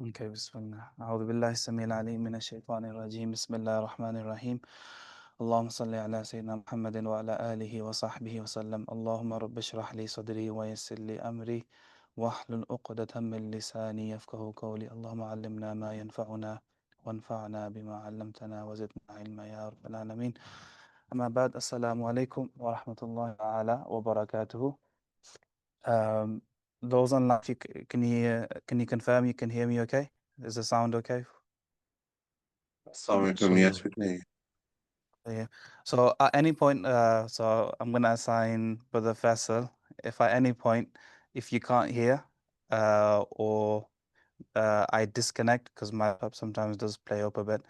Okay, bismillah. أعوذ بالله السميع العليم من الشيطان الرجيم. بسم الله الرحمن الرحيم. اللهم صل على سيدنا محمد وعلى آله وصحبه وسلم. اللهم رب اشرح لي صدري ويسر لي أمري واحلل عقدة من لساني يفقه قولي. اللهم علمنا ما ينفعنا وانفعنا بما علمتنا وزدنا علما يا رب العالمين. أما بعد السلام عليكم ورحمة الله تعالى وبركاته. Um, those online, if you can you confirm you can hear me okay? Is the sound okay? Assalamu alaikum. Yes, we can hear you. Yeah. So at any point, so I'm gonna assign Brother Faisal. If at any point, if you can't hear, or I disconnect because my laptop sometimes does play up a bit,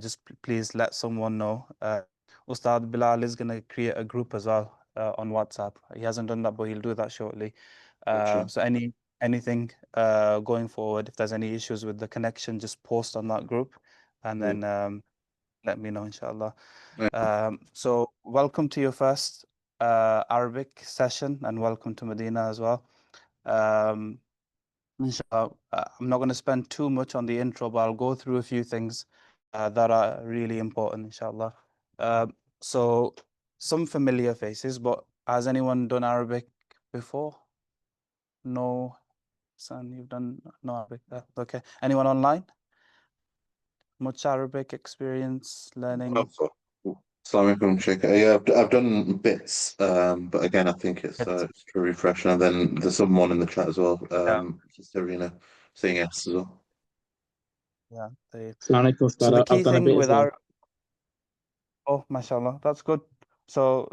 just please let someone know. Ustadh Bilal is gonna create a group as well on WhatsApp. He hasn't done that, but he'll do that shortly. Gotcha. So anything going forward, if there's any issues with the connection, just post on that group, and Mm. then let me know, inshallah. Uh, So welcome to your first Arabic session, and welcome to Medina as well. Um, Inshallah, I'm not going to spend too much on the intro, but I'll go through a few things that are really important, inshallah. Uh, so some familiar faces, but has anyone done Arabic before? No, son, you've done no Arabic. Okay. Anyone online? Much Arabic experience learning? also, Assalamu alaikum, Sheikh. Yeah, I've done bits, but again, I think it's to refresh. And then there's someone in the chat as well, Yeah, Sister Arena, saying yes as well. yeah. Assalamu alaikum, So Ustadh. the I've key done a thing bit as with well. our Oh, mashallah, that's good. So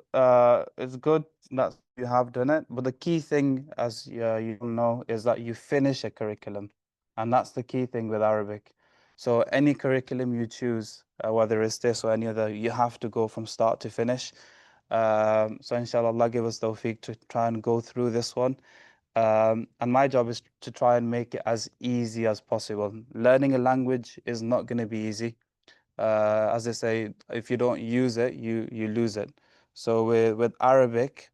it's good that you have done it, but the key thing, as you know, is that you finish a curriculum, and that's the key thing with Arabic. So any curriculum you choose, whether it's this or any other, you have to go from start to finish. So inshallah, Allah give us tawfiq to try and go through this one. And my job is to try and make it as easy as possible. Learning a language is not going to be easy. As they say, if you don't use it, you lose it. So with Arabic,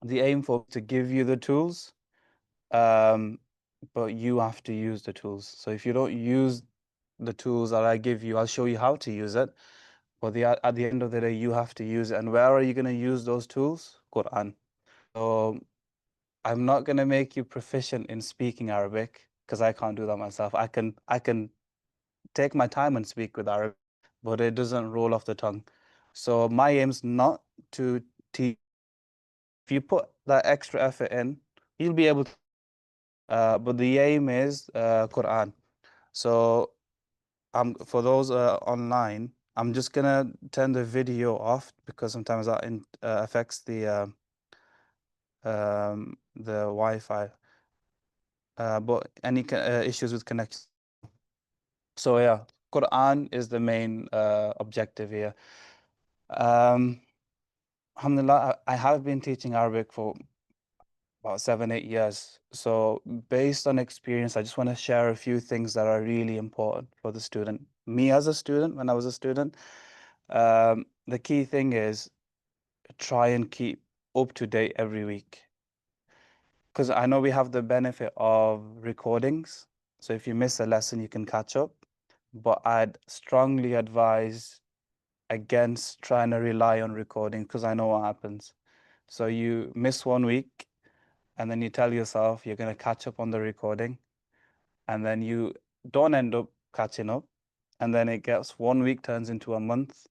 the aim for to give you the tools, um, but you have to use the tools. So if you don't use the tools that I give you, I'll show you how to use it. But at the end of the day, you have to use it. And where are you going to use those tools? Quran. So I'm not going to make you proficient in speaking Arabic because I can't do that myself. I can take my time and speak with Arabic, but it doesn't roll off the tongue. So my aim's not to teach. If you put that extra effort in, you'll be able to. But the aim is Quran. So for those online, I'm just gonna turn the video off because sometimes that affects the Wi-Fi. But any issues with connection. So yeah, Quran is the main objective here. Um, Alhamdulillah, I have been teaching Arabic for about 7, 8 years. So based on experience, I just want to share a few things that are really important for the student. Me as a student, when I was a student, the key thing is try and keep up to date every week. Because I know we have the benefit of recordings. So if you miss a lesson, you can catch up. But I'd strongly advise against trying to rely on recording because I know what happens. So you miss 1 week and then you tell yourself you're going to catch up on the recording and then you don't end up catching up. And then it gets 1 week turns into a month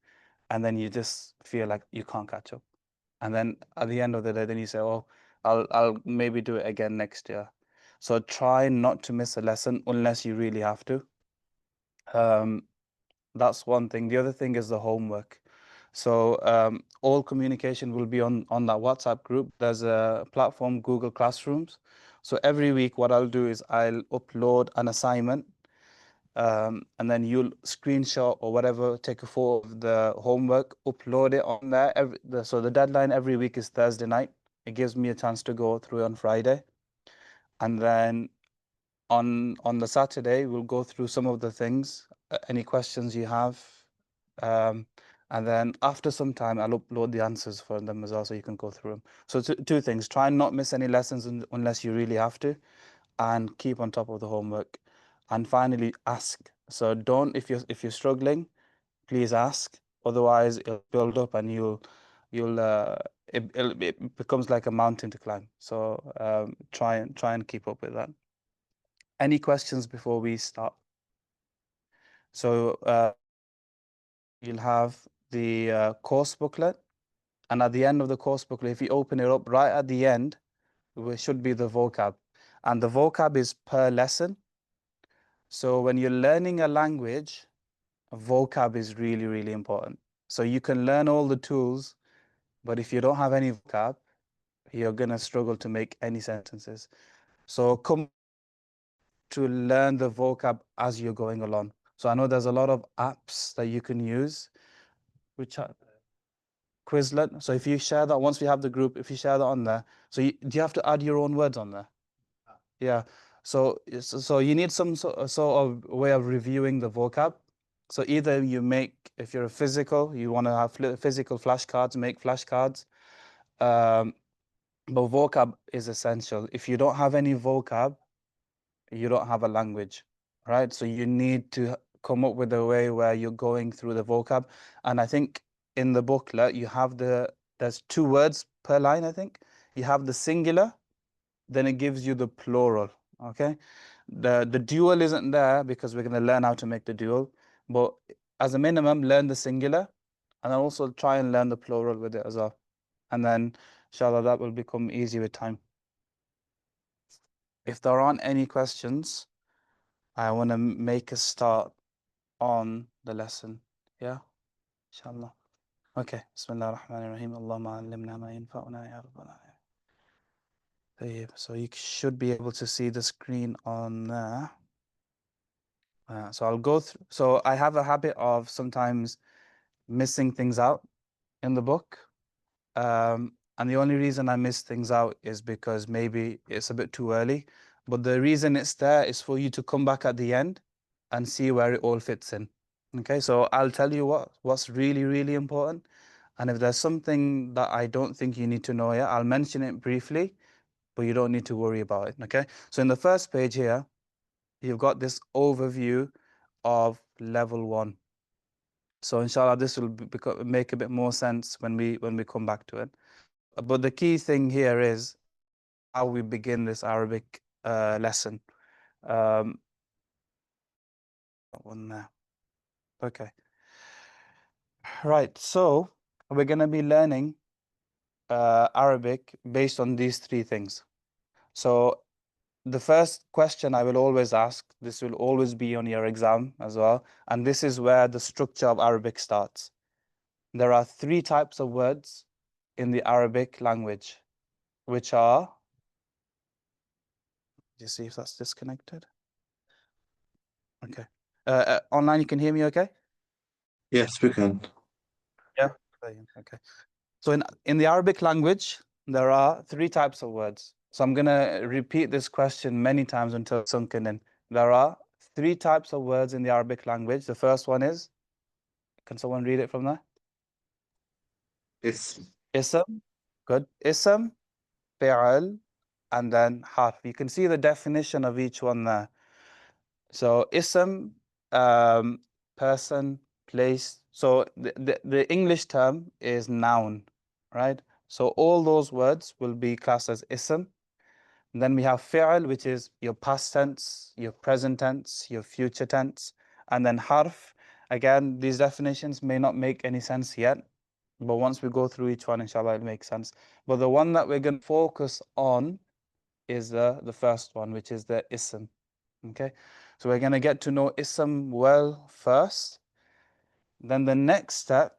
and then you just feel like you can't catch up. And then at the end of the day, then you say, oh, I'll maybe do it again next year. So try not to miss a lesson unless you really have to. That's one thing. The other thing is the homework. So all communication will be on that WhatsApp group. There's a platform, Google Classrooms. So every week, what I'll do is I'll upload an assignment, and then you'll screenshot or whatever, take a photo of the homework, upload it on there. So the deadline every week is Thursday night. It gives me a chance to go through on Friday, and then on the Saturday we'll go through some of the things, any questions you have, um, and then after some time I'll upload the answers for them as well, so you can go through them. So two things: try and not miss any lessons unless you really have to, and keep on top of the homework. And finally, ask. So don't, if you're struggling, please ask. Otherwise, it'll build up and you'll it becomes like a mountain to climb. So try and keep up with that. Any questions before we start? So you'll have the course booklet, and at the end of the course booklet, if you open it up, right at the end, there should be the vocab, and the vocab is per lesson. So when you're learning a language, vocab is really, really important. So you can learn all the tools, but if you don't have any vocab, you're gonna struggle to make any sentences. So come to learn the vocab as you're going along. So I know there's a lot of apps that you can use, which are Quizlet. So if you share that, once we have the group, if you share that on there, so do you have to add your own words on there? Yeah. So you need some sort of way of reviewing the vocab. So either you make, if you're a physical, you want to have physical flashcards, make flashcards. But vocab is essential. If you don't have any vocab, you don't have a language, right? So you need to come up with a way where you're going through the vocab. And I think in the booklet, there's 2 words per line, I think. You have the singular, then it gives you the plural, okay? The dual isn't there because we're going to learn how to make the dual. But as a minimum, learn the singular, and then also try and learn the plural with it as well. And then, inshallah, that will become easy with time. If there aren't any questions, I want to make a start on the lesson. Yeah, inshallah. Okay, Bismillah ar-Rahman ar-Rahim. Allahumma allimna ma yanfa'una ya Rabbal Alamin. So you should be able to see the screen on there. So I'll go through. So I have a habit of sometimes missing things out in the book. And the only reason I miss things out is because maybe it's a bit too early. But the reason it's there is for you to come back at the end and see where it all fits in. Okay, so I'll tell you what's really, really important. And if there's something that I don't think you need to know yet, I'll mention it briefly, but you don't need to worry about it. Okay, so in the first page here, you've got this overview of level 1. So inshallah, this will make a bit more sense when we come back to it. But the key thing here is how we begin this Arabic lesson. One there. Okay. Right. So we're going to be learning Arabic based on these 3 things. So the first question I will always ask, this will always be on your exam as well, and this is where the structure of Arabic starts. There are 3 types of words in the Arabic language, which are, you see if that's disconnected? Okay. Online, you can hear me okay? Yes, we can. Yeah. Okay. So in the Arabic language, there are 3 types of words. So I'm going to repeat this question many times until it's sunken in. There are 3 types of words in the Arabic language. The first one is, can someone read it from there? It's Ism. Good. Ism, fi'al, and then harf. You can see the definition of each one there. So ism, person, place. So the English term is noun, right? So all those words will be classed as ism. And then we have fi'al, which is your past tense, your present tense, your future tense. And then harf, again, these definitions may not make any sense yet, but once we go through each one, inshallah, it'll make sense. But the one that we're going to focus on is the first one, which is the ism. Okay, so we're going to get to know ism well first. Then the next step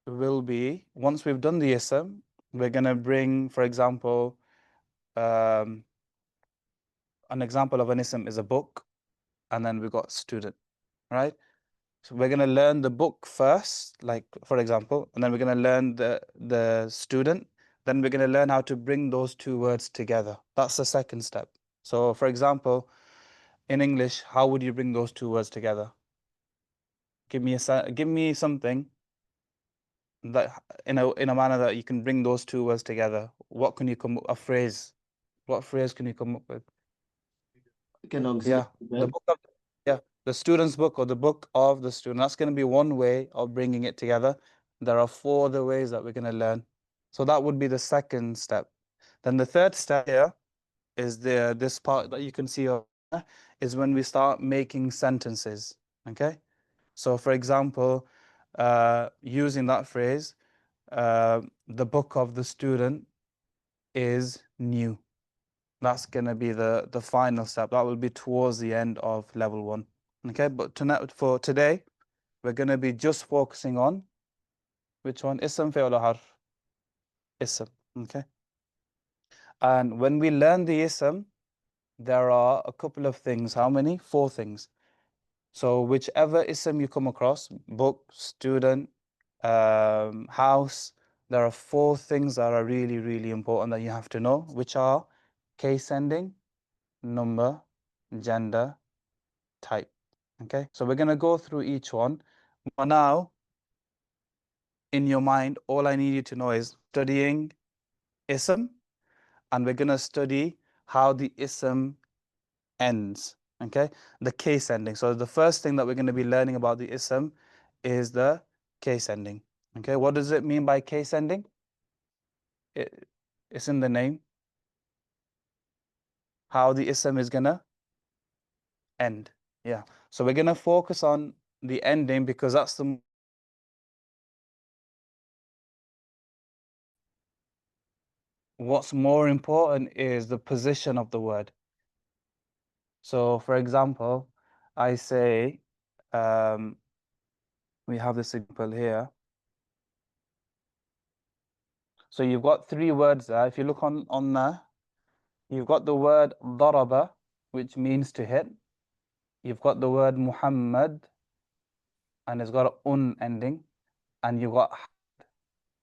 will be, once we've done the ism, we're going to bring, for example, an example of an ism is a book, and then we've got student, right? So we're going to learn the book first, like for example, and then we're going to learn the student. Then we're going to learn how to bring those 2 words together. That's the second step. So for example, in English, how would you bring those 2 words together? Give me something that in a manner that you can bring those 2 words together. What can you come a phrase? What phrase can you come up with? Again, auxiliary Yeah, the verb. book of yeah, the student's book or the book of the student. That's going to be one way of bringing it together. There are four other ways that we're going to learn. So that would be the second step. Then the third step here is this part that you can see over there, is when we start making sentences. Okay. So for example, using that phrase, the book of the student is new. That's going to be the final step. That will be towards the end of level one. Okay, but tonight, for today, we're going to be just focusing on which one? Ism, fi'l, or harf? Ism. Okay. And when we learn the ism, there are a couple of things. How many? Four things. So whichever ism you come across, book, student, house, there are four things that are really, really important that you have to know, which are case ending, number, gender, type. Okay, so we're going to go through each one. But now, in your mind, all I need you to know is studying ism, and we're going to study how the ism ends. Okay, the case ending. So the first thing that we're going to be learning about the ism is the case ending. Okay, what does it mean by case ending? It's in the name. How the ism is going to end. Yeah, so we're going to focus on the ending because that's the what's more important is the position of the word. So, for example, I say, we have this example here. So you've got three words there. If you look on there, you've got the word daraba, which means to hit. You've got the word Muhammad, and it's got an un ending, and you've got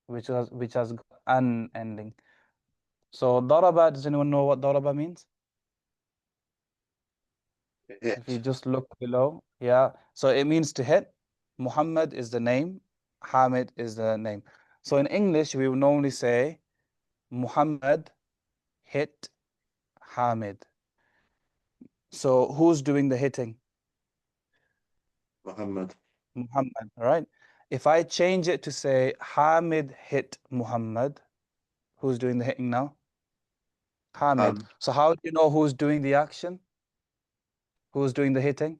which has got an ending. So daraba, does anyone know what daraba means? If you Hit. just look below, yeah. So it means to hit. Muhammad is the name. Hamid is the name. So in English, we would normally say Muhammad hit Hamid. So who's doing the hitting? Muhammad. Muhammad, right? If I change it to say Hamid hit Muhammad, who's doing the hitting now? Hamid. Ham. So how do you know who's doing the action? Who's doing the hitting?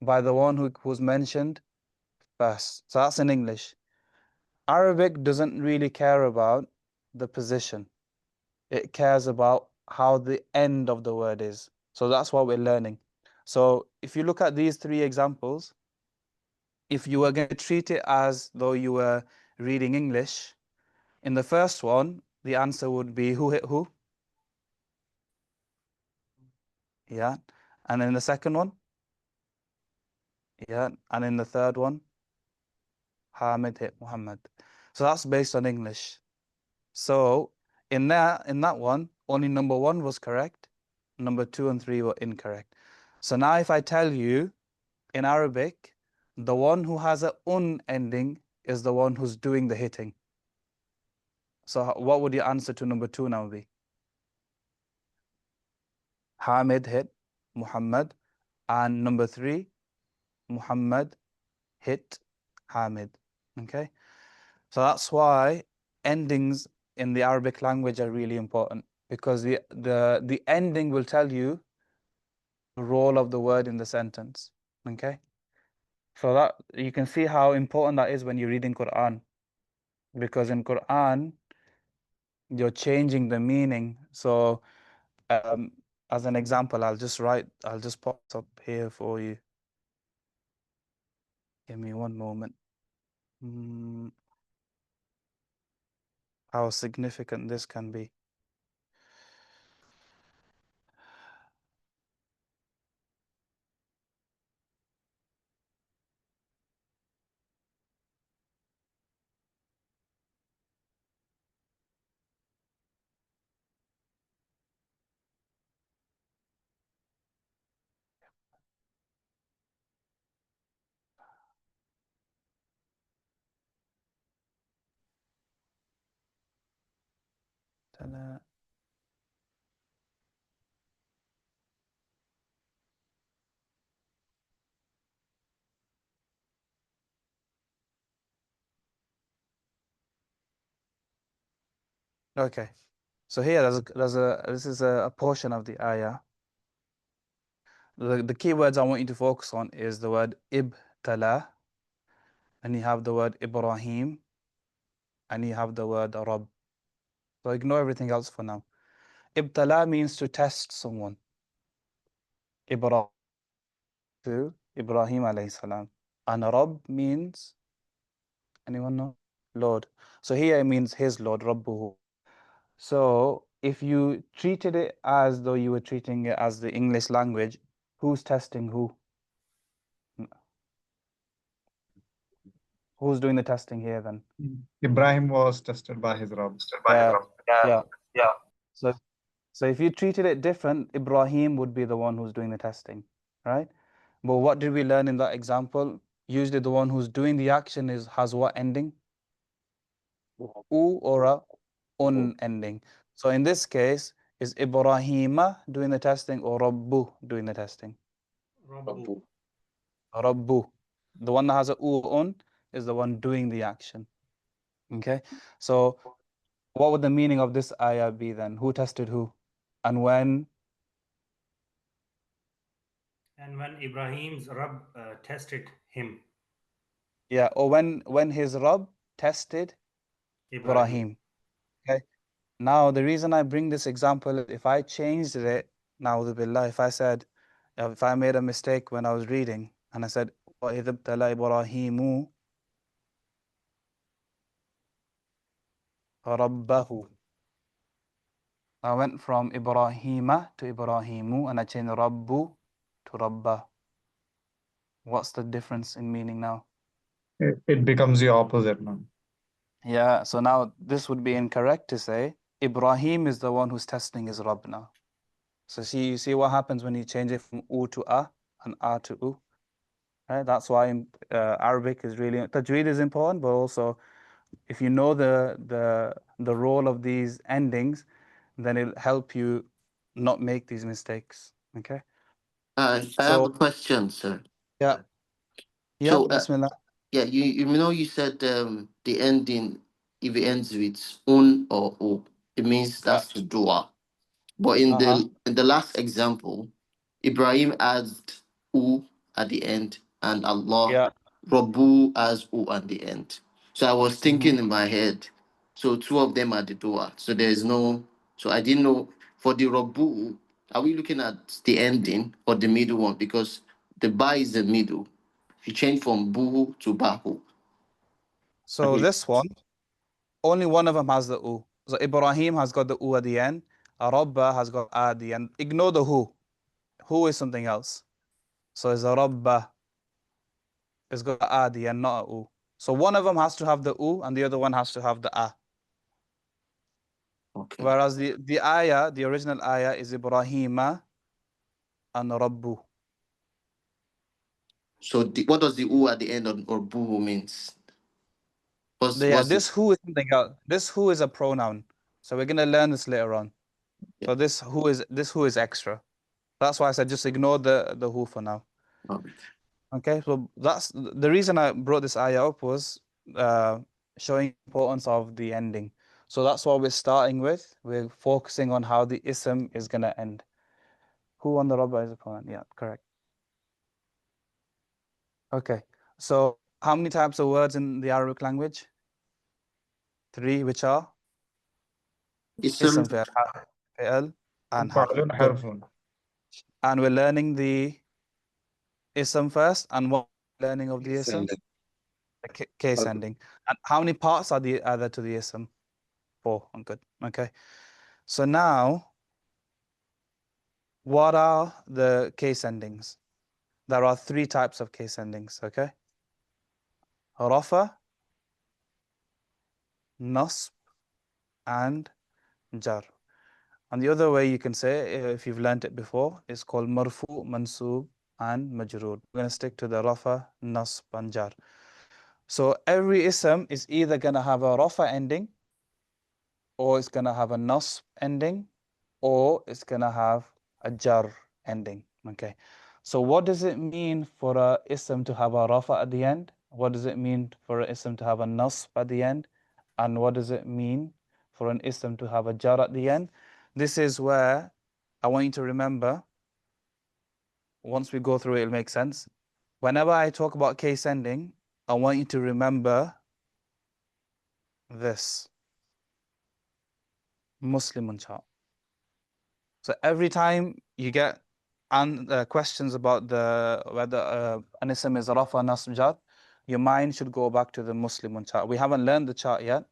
By the one who's mentioned first. So that's in English. Arabic doesn't really care about the position. It cares about how the end of the word is. So that's what we're learning. So if you look at these three examples, if you were going to treat it as though you were reading English, in the first one, the answer would be who hit who? Yeah. And in the second one? Yeah. And in the third one, Hamid hit Muhammad. So that's based on English. So in that one, only number one was correct. Number two and three were incorrect. So now if I tell you in Arabic, the one who has a un ending is the one who's doing the hitting. So what would your answer to number two now be? Hamid hit Muhammad. And number three, Muhammad hit Hamid. Okay. So that's why endings in the Arabic language are really important because the ending will tell you the role of the word in the sentence. Okay. So that you can see how important that is when you're reading Quran. Because in Quran, you're changing the meaning. So um, as an example, I'll just pop it up here for you. Give me one moment. Mm, how significant this can be. Ta-da. Okay. So here this is a portion of the ayah. The key words I want you to focus on is the word ibtala, and you have the word Ibrahim, and you have the word Rabb. So ignore everything else for now. Ibtala means to test someone. Ibrahim to Ibrahim alayhi salam. And Rabb means, anyone know? Lord. So here it means his Lord, Rabbuhu. So if you treated it as though you were treating it as the English language, who's testing who? Who's doing the testing here then? Ibrahim was tested by his Rabb. Yeah, yeah. So so if you treated it different, Ibrahim would be the one who's doing the testing, right? But what did we learn in that example? Usually the one who's doing the action has what ending? U or a un ending. So in this case, is Ibrahima doing the testing or Rabbu doing the testing? Abu. Rabbu. The one that has a u un is the one doing the action. Okay. So what would the meaning of this ayah be then? Who tested who? And when? And when Ibrahim's Rabb tested him, Yeah, or when his Rabb tested Ibrahim. Ibrahim. Okay. Now the reason I bring this example is if I changed it, na'udhu billah, if I said, if I made a mistake when I was reading and I said, وَإِذِ ابْتَلَى إِبْرَاهِيمُ رَبَّهُ. I went from Ibrahima to Ibrahimu and I changed Rabbu to Rabba. What's the difference in meaning now? It becomes the opposite now. Yeah, so now this would be incorrect to say Ibrahim is the one who's testing his Rabb now. So you see what happens when you change it from U to A and A to U, right? That's why Arabic is really, tajweed is important, but also if you know the role of these endings, then it'll help you not make these mistakes. Okay. I have a So question, sir. yeah, yeah, So, Bismillah. yeah, you know you said the ending if it ends with un or o, it means Yeah. that's the dua. But in the last example, Ibrahim asked u at the end, and Allah Yeah. Rabbu as u at the end. So I was Mhm. thinking in my head, so two of them are the dua. So there's no, so I didn't know for the Rabbu. Are we looking at the ending or the middle one? Because the ba is the middle. You change from buhu to bahu. So this one, only one of them has the U. So Ibrahim has got the U at the end. Rabba has got A at the end. Ignore the who. Who is something else. So it's a Rabba. It's got a A at the end, not a U. So one of them has to have the U and the other one has to have the A. Okay. Whereas the ayah, the original ayah is Ibrahima and Rabbu. So what does the u at the end of or buhu means? Yeah, What's this this? who is something else. This who is a pronoun. So we're gonna learn this later on. Yeah. So this who is extra. That's why I said just ignore the who for now. Okay. Okay, so that's the reason I brought this ayah up was showing importance of the ending. So that's what we're starting with. We're focusing on how the ism is gonna end. Who on the Rabba is a pronoun? Yeah, correct. Okay, so how many types of words in the Arabic language? 3, which are Ism, ism, fi'l, and harf. Fa'lun Good. harfun. And we're learning the ism first. And what learning of the ism? Sending. The case ending. And how many parts are there to the ism? 4. Good. Okay. So now, what are the case endings? There are 3 types of case endings. Okay. Rafa, nasb, and jar. And the other way you can say, if you've learnt it before, is called marfu, mansub, and majroor. We're going to stick to the rafa, nasb, and jar. So every ism is either going to have a rafa ending, or it's going to have a nasb ending, or it's going to have a jar ending. Okay. So what does it mean for a ism to have a rafa at the end? What does it mean for a ism to have a nasb at the end? And what does it mean for an ism to have a jar at the end. This is where I want you to remember, once we go through it, it'll make sense. Whenever I talk about case ending, I want you to remember this Muslimun chart. So every time you get questions about whether an ism is rafa, nasb, jar, your mind should go back to the Muslimun chart. We haven't learned the chart yet,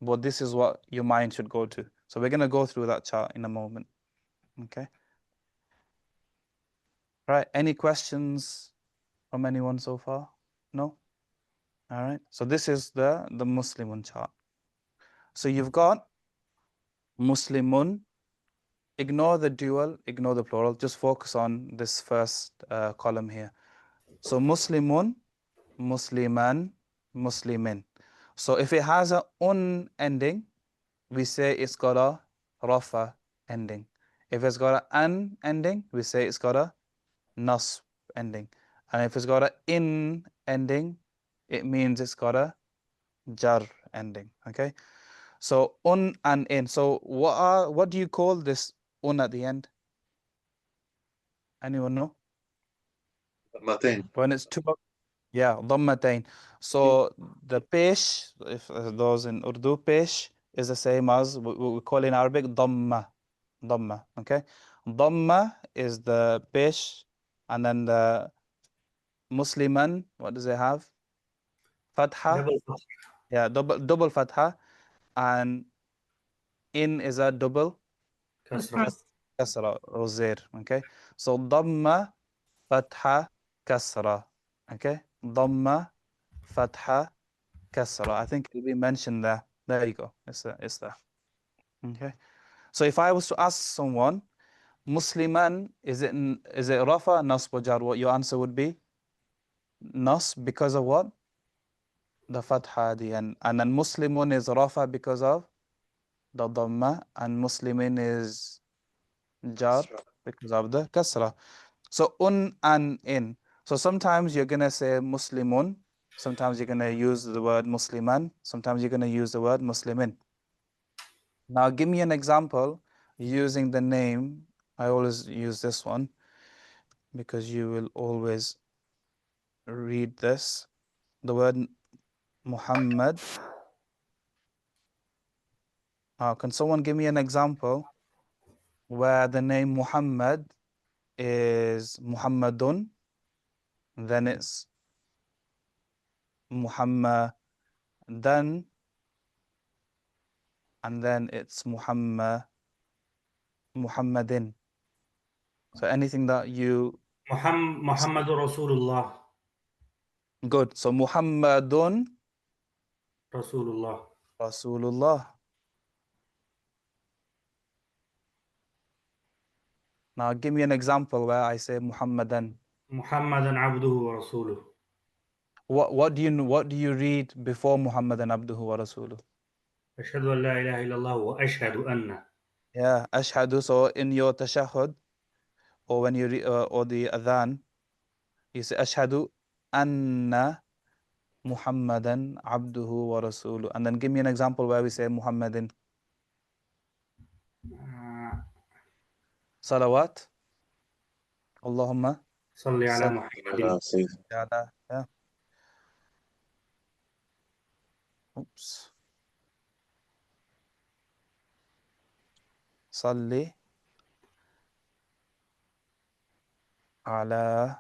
but this is what your mind should go to. So we're going to go through that chart in a moment. Okay. Right. Any questions from anyone so far? No? All right. So this is the Muslimun chart. So you've got Muslimun. Ignore the dual, ignore the plural. Just focus on this first column here. So Muslimun, Musliman, Muslimin. So if it has a ending, we say it's got a rafa ending. If it's got an ending, we say it's got a nasb ending. And if it's got a in ending, it means it's got a jar ending. Okay. So and in. So what do you call this at the end? Anyone know? Mateen. When it's two, yeah, dhammatain. So the pesh, if those in Urdu, pesh is the same as what we call in Arabic dhamma. Dhamma, okay? Dhamma is the pesh, and then the Musliman, what does it have? Fatha. Double Yeah, double fatha, and in is a double kasra. kasra or zir, okay? So dhamma, fatha, kasra, okay? Dhamma, fatha, kasra. I think it'll be mentioned there. There you go. It's there. Okay. So if I was to ask someone, Musliman, is it rafa, nasb, or jar? What your answer would be? Nasb, because of what? The fatha at the end. And then Muslimun is rafa because of the dhamma, and Muslimin is jar because of the kasra. So and in. So sometimes you're gonna say Muslimun, sometimes you're gonna use the word Musliman, sometimes you're gonna use the word Muslimin. Now give me an example using the name. I always use this one because you will always read this. The word Muhammad. Can someone give me an example where the name Muhammad is Muhammadun, then it's Muhammadan, and then it's Muhammadin. So anything that you Muhammadur Rasulullah. good. So Muhammadun Rasulullah. Rasulullah. Now give me an example where I say Muhammadan. Muhammadan abduhu wa rasuluh. What do you read before Muhammadan abduhu wa rasuluh? Ashhadu an la ilaha illallah wa ashhadu anna. Yeah, ashhadu. So in your tashahhud, or when you read or the adhan, you say ashhadu anna Muhammadan abduhu wa rasuluh. And then give me an example where we say Muhammadin. Salawat. Allahumma Salli ala salli Muhammadin. ala. Yeah. Oops. Salli ala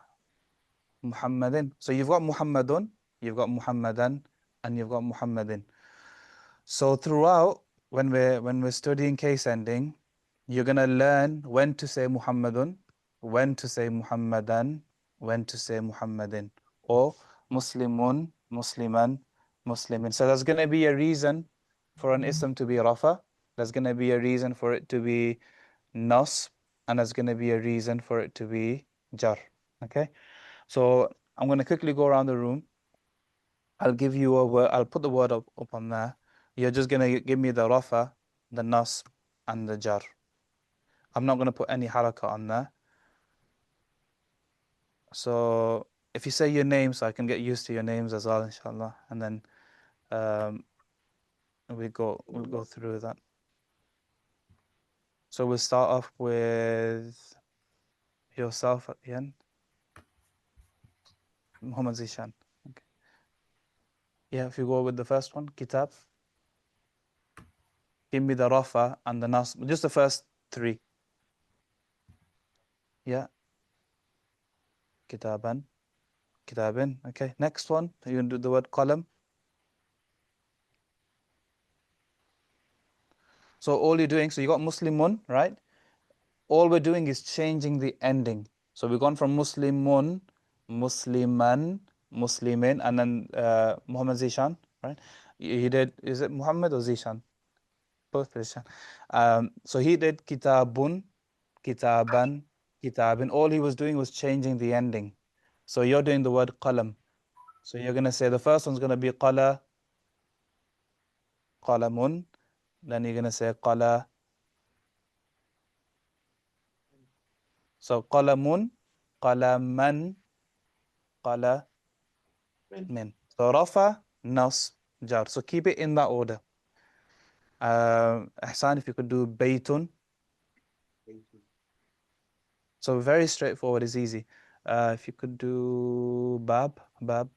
Muhammadin. So you've got Muhammadun, you've got Muhammadan, and you've got Muhammadin. So throughout, when we're studying case ending, you're gonna learn when to say Muhammadun, when to say Muhammadan, when to say Muhammadin, or Muslimun, Musliman, Muslimin. So there's gonna be a reason for an ism to be rafa. There's gonna be a reason for it to be nasb, and there's gonna be a reason for it to be jar. Okay. So I'm gonna quickly go around the room. I'll give you a word. I'll put the word up on there. You're just gonna give me the rafa, the nasb, and the jar. I'm not gonna put any haraka on there. So if you say your name, so I can get used to your names as well, inshallah. And then we'll go through that. So we'll start off with yourself at the end. Muhammad Zishan. Okay. Yeah, if you go with the first one, kitab. Give me the rafa and the nasb. Just the first three. Yeah. Kitaban. Kitabin. Okay. Next one. You can do the word qalam. So all you're doing, so you got Muslimun, right? All we're doing is changing the ending. So we've gone from Muslimun, Musliman, Muslimin, and then Muhammad Zishan, right? He did, is it Muhammad or Zishan? Both Zishan. So he did Kitabun, Kitaban, Kitabin. All he was doing was changing the ending. So you're doing the word qalam. So you're going to say the first one's going to be qala, qalamun. Then you're going to say qala. So qalamun, qalaman, qala min. So rafa, nas, jar. So keep it in that order. Ahsan, if you could do baytun. So very straightforward, is easy. If you could do bab, babun,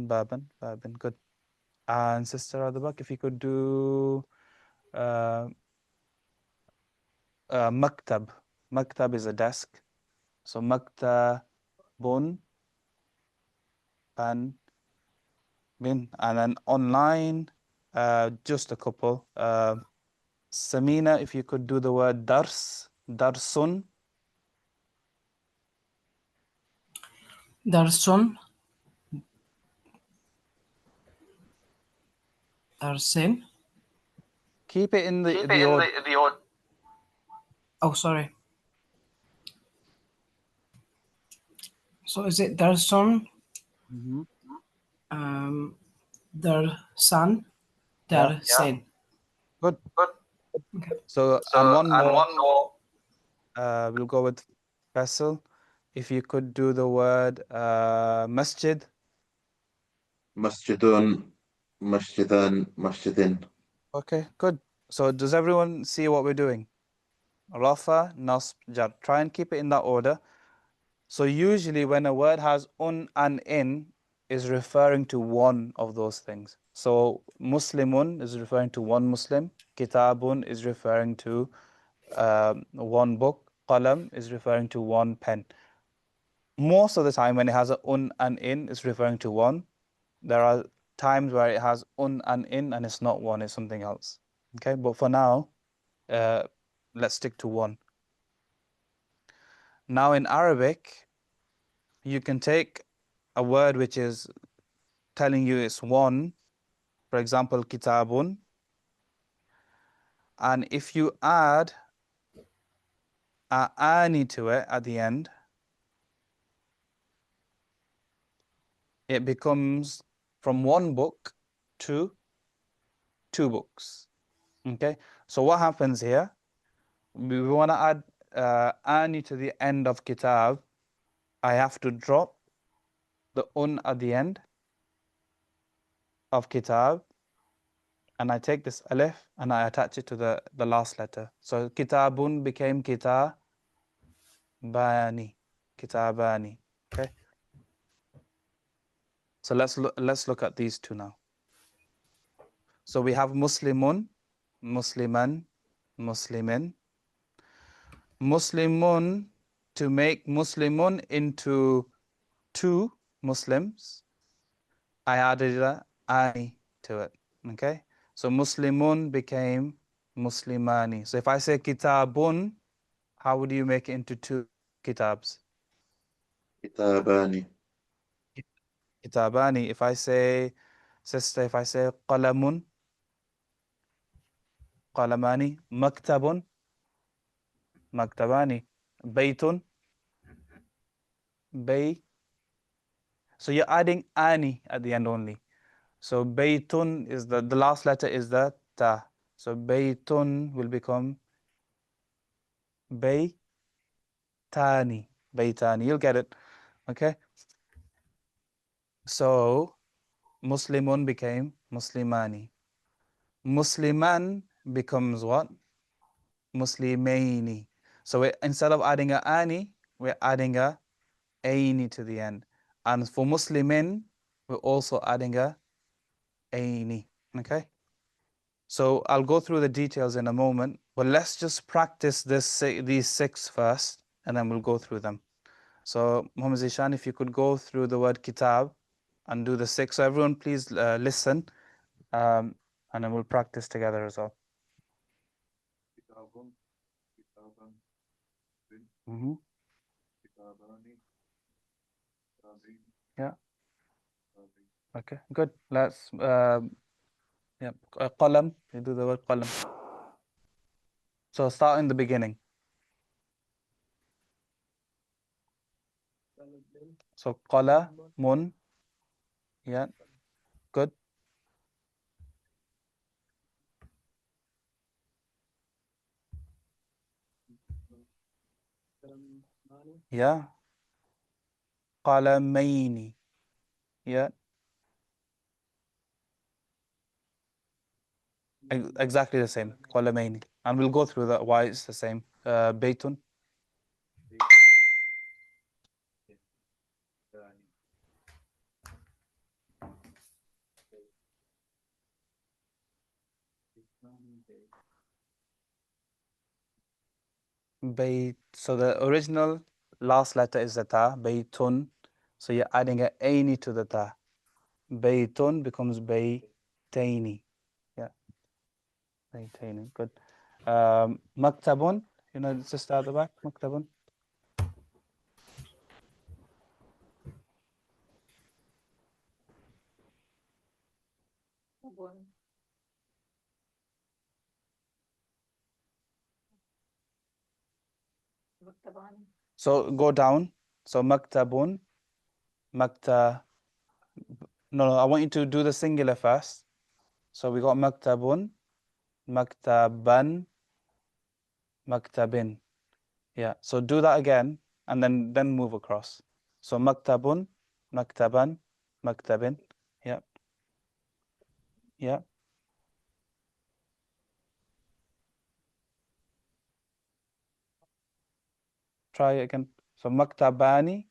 babin, good. And sister at the back, if you could do maktab. Maktab is a desk. So maktabun, pan, min. And then online, just a couple. Samina, if you could do the word dars, darsun. Darsun. Darsin. Keep it in the order. Oh, sorry. So is it Darsun, Darsan, Yeah. Darsin? Good. Okay. So, and one more. We'll go with Faisal. If you could do the word masjid. Masjidun, masjidan, masjidin. Okay, good. So does everyone see what we're doing? Rafa, nasb, jar. Try and keep it in that order. So usually when a word has and in is referring to one of those things. So Muslimun is referring to one Muslim. Kitabun is referring to one book. Qalam is referring to one pen. Most of the time when it has a and in, it's referring to one. There are times where it has and in and it's not one, it's something else. Okay, but for now, let's stick to one. Now in Arabic, you can take a word which is telling you it's one, for example, kitabun, and if you add a ani to it at the end, it becomes from one book to two books. Okay, so what happens here? We want to add ani to the end of kitab. I have to drop the at the end of kitab, and I take this alif and I attach it to the last letter. So kitabun became kitabani, kitabani. Okay. So let's look at these two now. So we have Muslimun, Musliman, Muslimin. Muslimun, to make Muslimun into two Muslims, I added a ani to it. Okay. So Muslimun became Muslimani. So if I say kitabun, how would you make it into two kitabs? Kitabani. Kitabani. If I say, sister, if I say qalamun, qalamani, maktabun, maktabani, baytun, bay. So you're adding ani at the end only. So baytun is the last letter is the ta. So baytun will become baytani, baytani. You'll get it. Okay. So Muslimun became Muslimani. Musliman becomes what? Muslimaini. So instead of adding a ani, we're adding a aini to the end. And for Muslimin, we're also adding a aini. Okay? So I'll go through the details in a moment, but let's just practice these 6 first, and then we'll go through them. So Muhammad Zishan, if you could go through the word kitab and do the 6. So everyone please listen, and then we'll practice together as well. Mm-hmm. Yeah. Okay, good. Let's yeah, qalam. You do the word qalam. So start in the beginning. So qala, mun. Yeah, good. Yeah. Qalamaini. Yeah. Exactly the same. Qalamaini. And we'll go through that why it's the same. Baytun. Bayt. So the original last letter is the ta. Baytun. So you're adding a aini to the ta. Baytun becomes baytaini. Yeah. Baytaini. Good. Maktabun. You know, it's just at the back. Maktabun. So go down. So maktabun. Makta. No, I want you to do the singular first. So we got maktabun, maktaban, maktabin. Yeah. So do that again, and then move across. So maktabun, maktaban, maktabin. Yeah. Yeah. Try it again. So maktabani,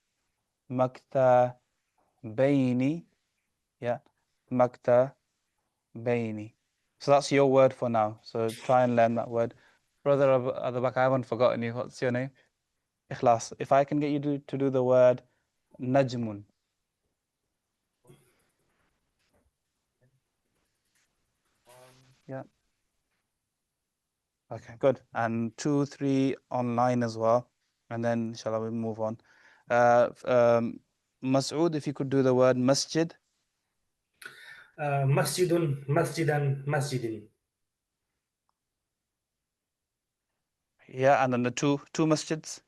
maktabaini. Yeah. Maktabaini. So that's your word for now. So try and learn that word. Brother at the back, I haven't forgotten you. What's your name? Ikhlas. If I can get you to do the word najmun. Yeah. Okay, good. And 2, 3 online as well. And then inshallah we'll move on. Mas'ud, if you could do the word masjid. Masjidun, masjidan, masjidin. Yeah, and then the two masjids.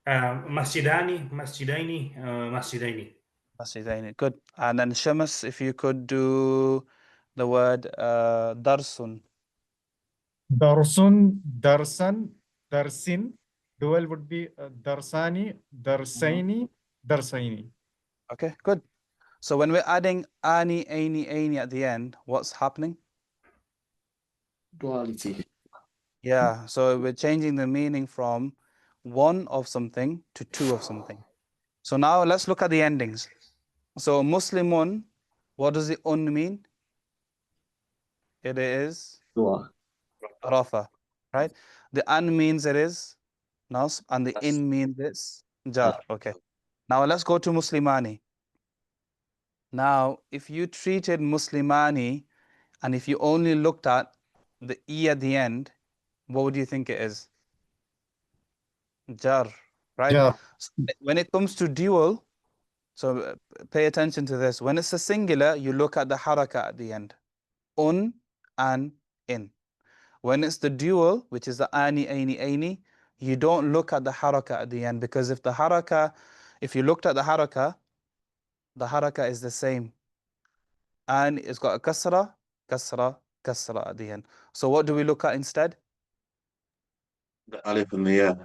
Masjidani, masjidaini, masjidaini. Masjidaini. Good. And then Shamas, if you could do the word darsun. Darsun, Darsan, Darsin. Dual would be Darsani, Darsaini, Darsaini. Okay, good. So when we're adding ani, aini at the end, what's happening? Duality. Yeah, so we're changing the meaning from 1 of something to 2 of something. So now let's look at the endings. So Muslimun, what does the mean? It is Dua. rafa, right? The an means it is nas, and the in means it's jar. Okay. Now let's go to Muslimani. Now, if you treated Muslimani and if you only looked at the e at the end, what would you think it is? Jar, right? Yeah. So when it comes to dual, so pay attention to this. When it's a singular, you look at the haraka at the end. Un and in. When it's the dual, which is the ani, aini, aini, you don't look at the haraka at the end, because if you looked at the haraka is the same. And it's got a kasra, kasra, kasra at the end. So what do we look at instead? The alif and the ya.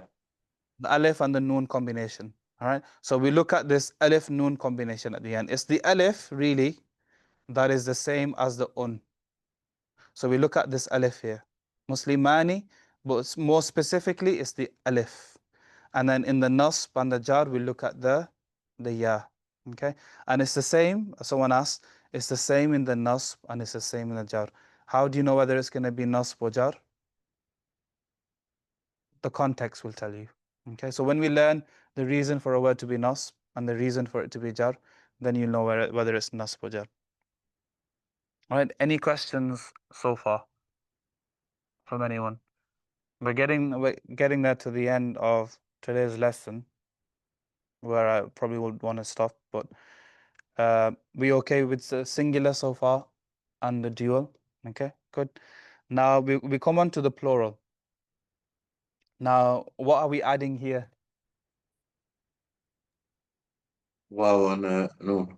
The alif and the noon combination. All right. So we look at this alif noon combination at the end. It's the alif really that is the same as the un. So we look at this alif here. Muslimani, but more specifically, it's the alif. And then in the nasb and the jar, we look at the ya. Okay? And it's the same, someone asked, it's the same in the nasb and it's the same in the jar. How do you know whether it's going to be nasb or jar? The context will tell you. Okay? So when we learn the reason for a word to be nasb and the reason for it to be jar, then you know whether it's nasb or jar. All right, any questions so far from anyone? We're getting there to the end of today's lesson, where I probably would want to stop. But we okay with the singular so far and the dual? Okay, good. Now we come on to the plural. Now, what are we adding here? Wow and no.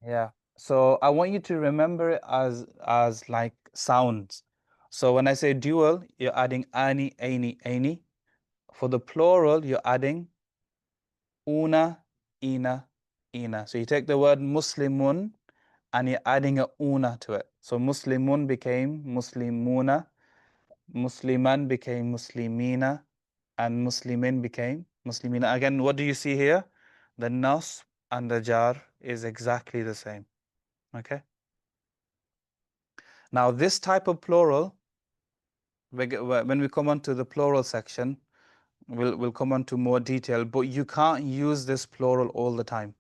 Yeah. So I want you to remember it as like sounds. So when I say dual, you're adding ani, aini, aini. For the plural, you're adding una, ina, ina. So you take the word muslimun and you're adding a una to it. So muslimun became muslimuna, musliman became muslimina, and muslimin became muslimina. Again, what do you see here? The nasb and the jar is exactly the same. Okay. Now this type of plural, when we come on to the plural section, we'll come on to more detail, but you can't use this plural all the time.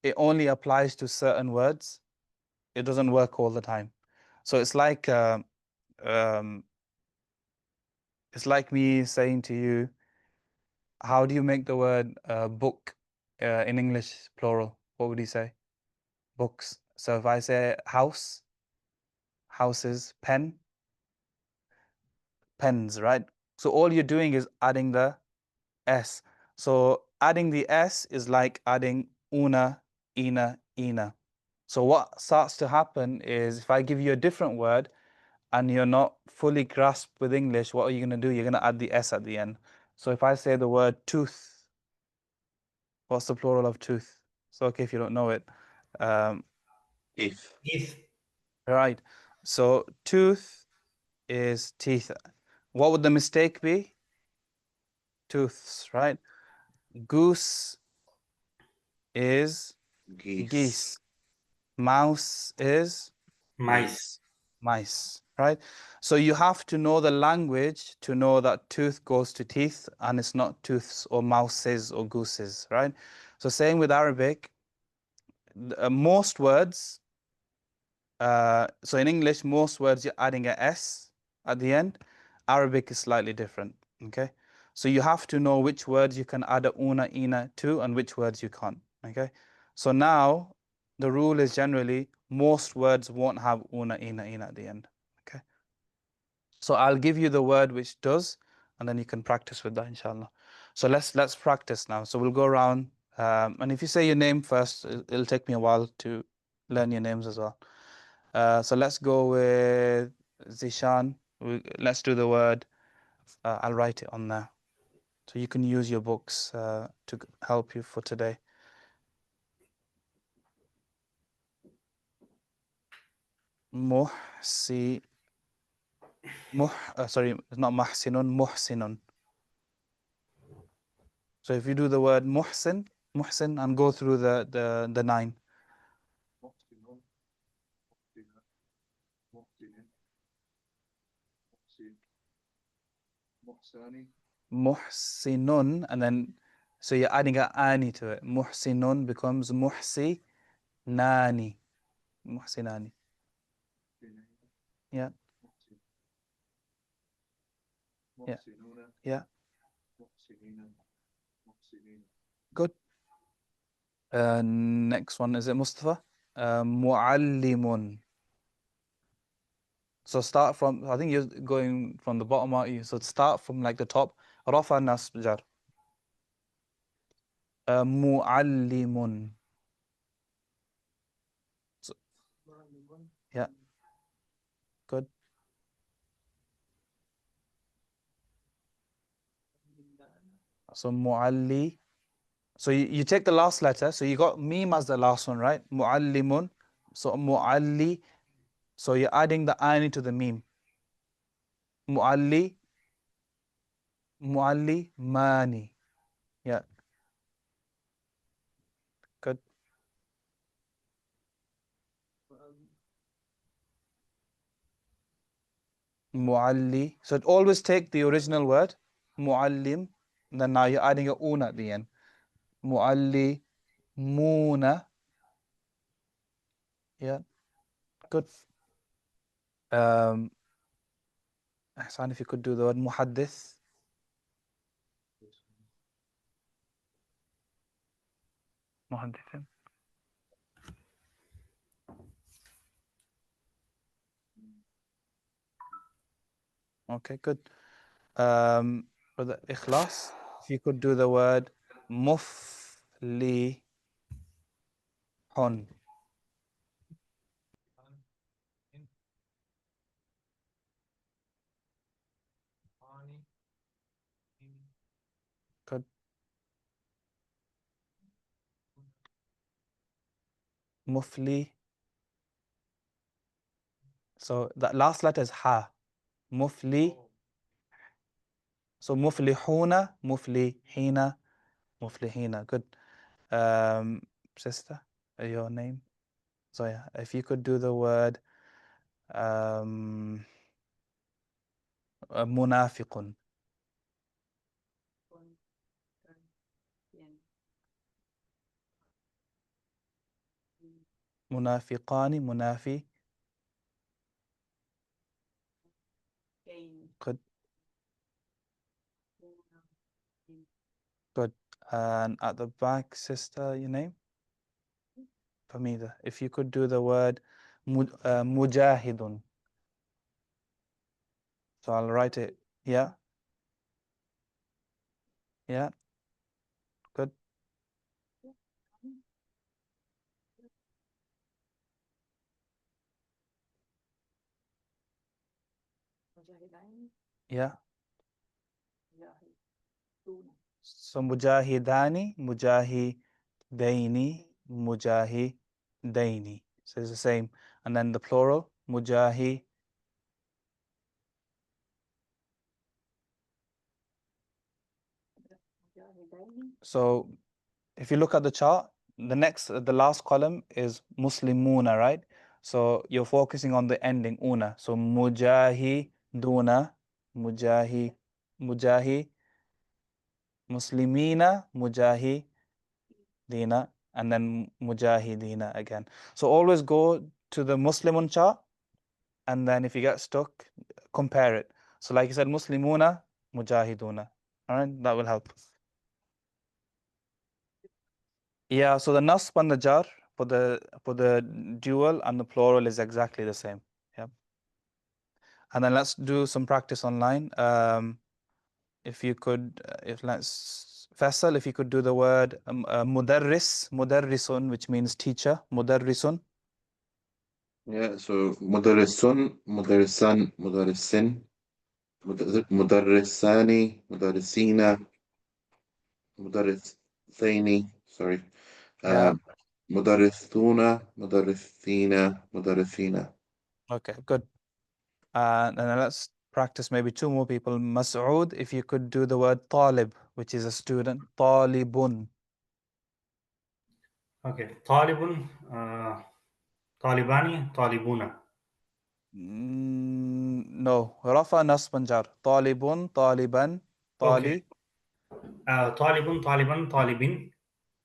It only applies to certain words. It doesn't work all the time. So it's like me saying to you, how do you make the word book in English plural? What would you say? Books. So if I say house, houses, pen, pens, right? So all you're doing is adding the S. So adding the S is like adding una, ina, ina. So what starts to happen is if I give you a different word and you're not fully grasped with English, what are you going to do? You're going to add the S at the end. So if I say the word tooth, what's the plural of tooth? It's okay if you don't know it. If. If. Right. So tooth is teeth. What would the mistake be? Tooths, right? Goose is geese. Mouse is Mice. mice, right? So you have to know the language to know that tooth goes to teeth and it's not tooths or mouses or gooses, right? So same with Arabic, most words, so in English, most words you're adding a S at the end. Arabic is slightly different, okay? So you have to know which words you can add a una, ina to and which words you can't, okay? So now the rule is generally most words won't have una, ina at the end, okay? So I'll give you the word which does, and then you can practice with that, inshallah. So let's practice now. So we'll go around, and if you say your name first, it'll take me a while to learn your names as well. So let's go with Zishan. Let's do the word. I'll write it on there. So you can use your books to help you for today. Sorry, it's not Mahsinun, Muhsinun. So if you do the word Muhsin, and go through the 9. Muhsinun, and then so you're adding a ani to it. Muhsinun becomes Muhsi Nani. Muhsinani. Yeah. Yeah. Yeah. Good. Next one, is it Mustafa? Muallimun. So start from, I think you're going from the bottom, aren't you? So start from like the top. Rafa nasb jar. Muallimun. So, yeah. Good. So mualli. So you take the last letter. So you got mim as the last one, right? Muallimun. So mu'alli. So you're adding the ani to the meme. Mu'alli. Mu'alli mani. Yeah. Good. Mu'alli. So it always take the original word, mu'allim, and then now you're adding a una at the end. Mu'alli muna. Yeah. Good. Ahsan, if you could do the word muhaddith. Muhaddithin. Okay, good. For the ikhlas, if you could do the word muflihun. Good. Mufli. So that last letter is ha. Mufli. So muflihuna, muflihina, muflihina. Good. Sister, your name? So yeah, if you could do the word munafiqun. Munafiqani, munafi. Good. Good. And at the back, sister, your name? Famida. If you could do the word mujahidun. So I'll write it. Yeah. Yeah. Good. Yeah. So mujahidani, mujahidaini, mujahidaini. So it's the same. And then the plural, mujahi. So if you look at the chart, the last column is muslimuna, right? So you're focusing on the ending una. So mujahiduna, mujahi, muslimina, mujahidina, and then mujahidina again. So always go to the Muslimun chart, and then if you get stuck, compare it. So like you said, muslimuna, mujahiduna. All right, that will help. Yeah, so the nasb and the jar for the dual and the plural is exactly the same. Yeah. And then let's do some practice online. If you could, Faisal, if you could do the word mudarrisun, which means teacher, mudarrisun. Yeah, so mudarrisun, mudarrisan, mudarrisin, mudarrisani, mudarrisina, mudarrithaini, sorry. Yeah. Mudarrithuna, mudarrithina, mudarrithina. Okay, good. And then let's practice maybe two more people. Mas'ud, if you could do the word talib, which is a student, talibun. Okay. Talibun, Talibani, Talibuna. No, Rafa nasban jar. Talibun, taliban, Okay. tali. Talibun, Taliban, Talibin.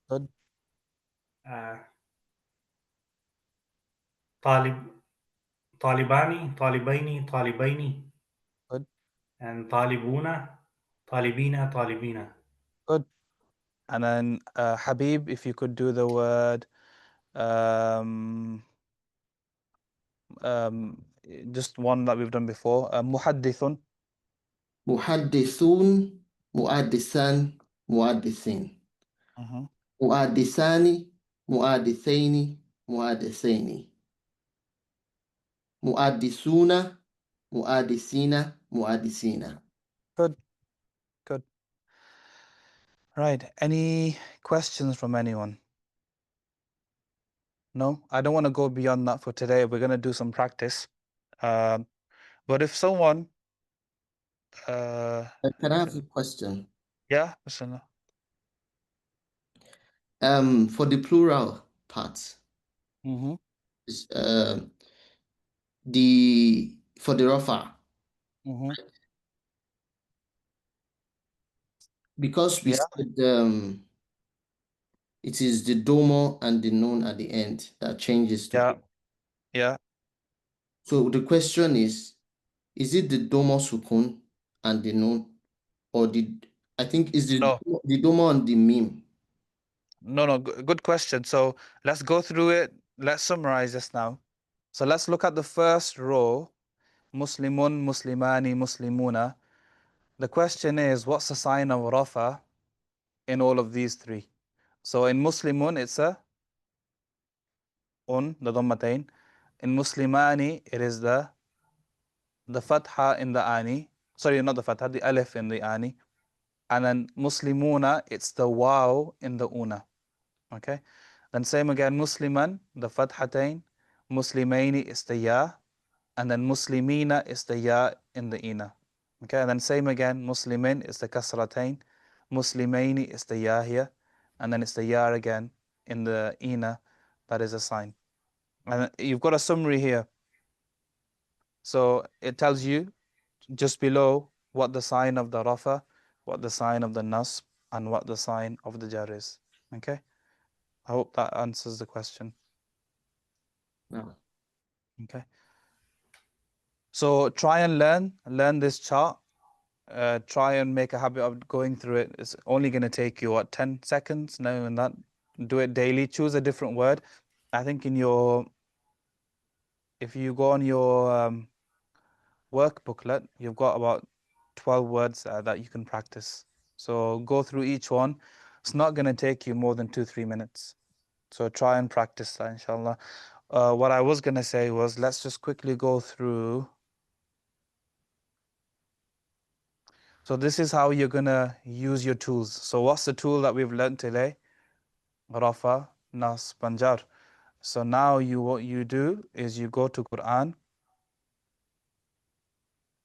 Good. Talib, Talibani, Talibaini, Talibaini. Good. And Talibuna, Talibina, Talibina. Good. And then Habib, if you could do the word just one that we've done before. Muhaddithun. Muhaddithun, muaddisan, muaddisin. Muaddisani, muaddithaini, muaddithaini. Muaddisuna, muaddisina, muaddisina. Good. Good. Right. Any questions from anyone? No, I don't want to go beyond that for today. We're going to do some practice. But if someone, Can I have a question? yeah, listen, For the plural part, mm-hmm, is, for the rafa, mm-hmm, because we yeah, said it is the domo and the noon at the end that changes to. yeah, yeah. So the question is it the domo sukun and the noon, or I think is No, the domo and the meme? no, good question. So let's go through it. Let's summarize this now. So let's look at the first row, Muslimun, Muslimani, Muslimuna. The question is, what's the sign of Rafa in all of these three? So in Muslimun, it's a the dhammatain. In Muslimani, it is the fatha in the ani. Sorry, not the fatha, the alif in the ani. And then Muslimuna, it's the waw in the una. Okay. Then same again, Musliman, the fathatain. Muslimaini is the ya. And then Muslimina is the ya in the ina. Okay. And then same again, Muslimin is the kasratain. Muslimaini is the ya here. And then it's the ya again in the ina. That is a sign. And you've got a summary here. So it tells you just below what the sign of the rafa, what the sign of the nasb, and what the sign of the jar is. Okay? I hope that answers the question. No. Okay. So try and learn this chart. Try and make a habit of going through it. It's only going to take you, what, 10 seconds? No, and that. Do it daily. Choose a different word. I think if you go on your work booklet, you've got about 12 words that you can practice. So go through each one. It's not going to take you more than 2-3 minutes. So try and practice that, inshallah. What I was going to say was, let's just quickly go through. So this is how you're going to use your tools. So what's the tool that we've learned today? Rafa, Nas, Panjar. So now what you do is you go to Quran,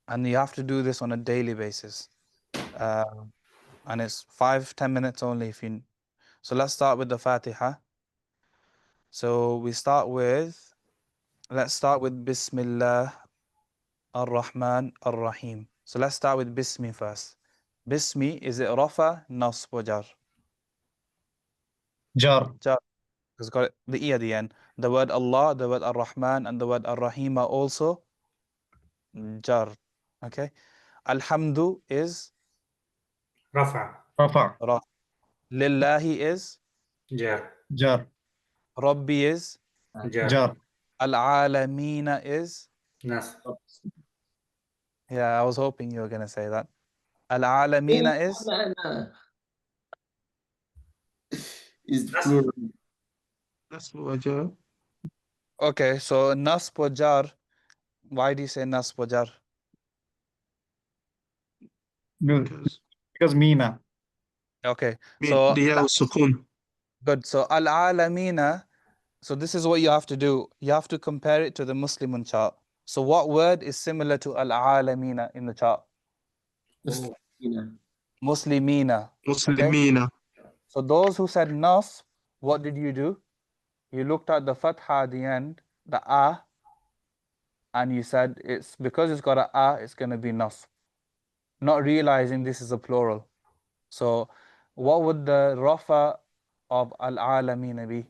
and you have to do this on a daily basis. And it's 5-10 minutes only if you. So let's start with the Fatiha. So let's start with Bismillah ar-Rahman ar-Rahim. So let's start with Bismi first. Bismi, is it Rafa, Nasb, or Jar? Jar. Jar. It's got the E at the end. The word Allah, the word ar-Rahman, and the word ar-Rahim are also Jar. Okay. Alhamdu is Rafa. Rafa. Raf. Lillahi is Jar. Jar. Rabbi is Jar. Jar. Al-Alamina is. Nas. Yeah, I was hoping you were going to say that. Al-Alamina is. Is plural. That's what I do. Okay, so Nasb or Jar. Why do you say Nasb or Jar? Because Mina. Okay, so Sukun. good. So Al-Alamina. So this is what you have to do. You have to compare it to the Muslimun chart. So what word is similar to Al-Alamina in the chart? Muslimina. Okay. Muslimina. So those who said Nasb, what did you do? You looked at the Fatha at the end, the A, and you said it's because it's got a A, it's going to be Nasb. Not realizing this is a plural. So what would the Rafa of Al-Alamina be?